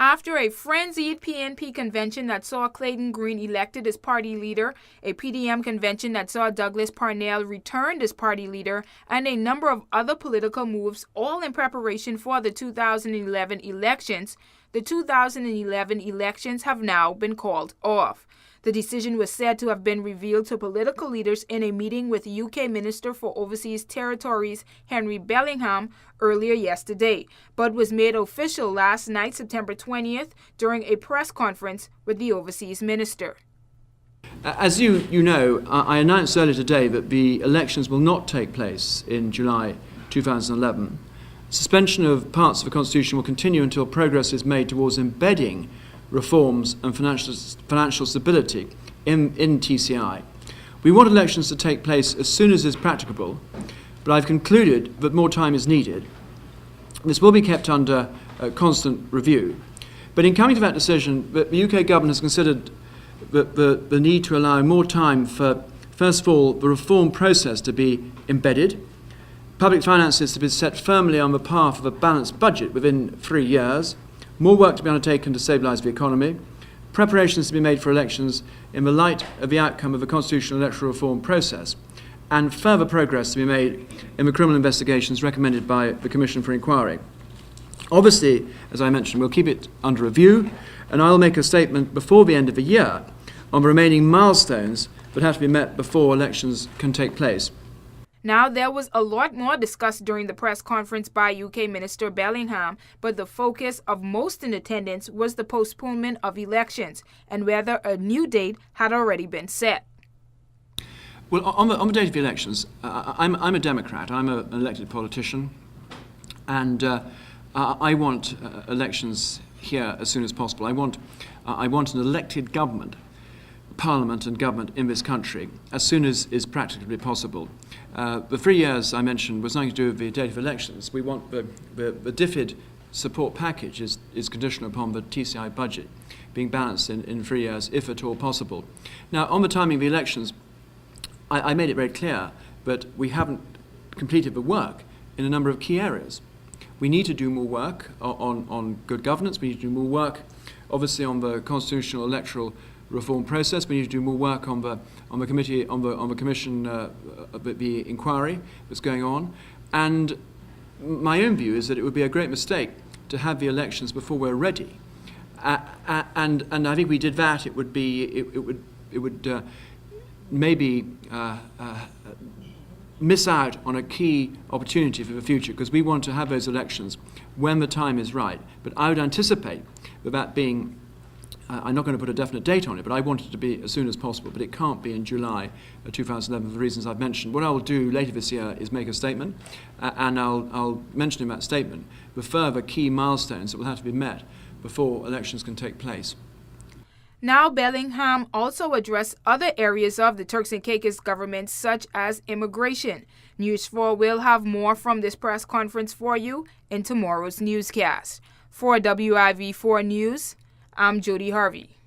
After a frenzied PNP convention that saw Clayton Green elected as party leader, a PDM convention that saw Douglas Parnell returned as party leader, and a number of other political moves, all in preparation for the 2011 elections, the 2011 elections have now been called off. The decision was said to have been revealed to political leaders in a meeting with UK Minister for Overseas Territories Henry Bellingham earlier yesterday, but was made official last night, September 20th, during a press conference with the Overseas Minister. As you know, I announced earlier today that the elections will not take place in July 2011. Suspension of parts of the Constitution will continue until progress is made towards embedding reforms and financial stability in TCI. We want elections to take place as soon as is practicable, but I've concluded that more time is needed. This will be kept under constant review. But in coming to that decision, the UK government has considered the need to allow more time for, first of all, the reform process to be embedded, public finances to be set firmly on the path of a balanced budget within 3 years, more work to be undertaken to stabilise the economy, preparations to be made for elections in the light of the outcome of the constitutional electoral reform process, and further progress to be made in the criminal investigations recommended by the Commission for Inquiry. Obviously, as I mentioned, we'll keep it under review, and I'll make a statement before the end of the year on the remaining milestones that have to be met before elections can take place. Now, there was a lot more discussed during the press conference by UK Minister Bellingham, but the focus of most in attendance was the postponement of elections and whether a new date had already been set. Well, on the date of the elections, I'm a Democrat. I'm an elected politician, and I want elections here as soon as possible. I want an elected government, Parliament and government in this country as soon as is practically possible. The 3 years I mentioned was nothing to do with the date of elections. We want the DFID support package is conditional upon the TCI budget being balanced in 3 years, if at all possible. Now, on the timing of the elections, I made it very clear that we haven't completed the work in a number of key areas. We need to do more work on good governance. We need to do more work, obviously, on the constitutional electoral reform process. We need to do more work on the committee, on the commission, the inquiry that's going on. And my own view is that it would be a great mistake to have the elections before we're ready. And I think we did that. It would maybe miss out on a key opportunity for the future, because we want to have those elections when the time is right. But I would anticipate that being, I'm not going to put a definite date on it, but I want it to be as soon as possible. But it can't be in July 2011 for the reasons I've mentioned. What I will do later this year is make a statement, and I'll mention in that statement the further key milestones that will have to be met before elections can take place. Now, Bellingham also addressed other areas of the Turks and Caicos government, such as immigration. News 4 will have more from this press conference for you in tomorrow's newscast. For WIV4 News, I'm Jody Harvey.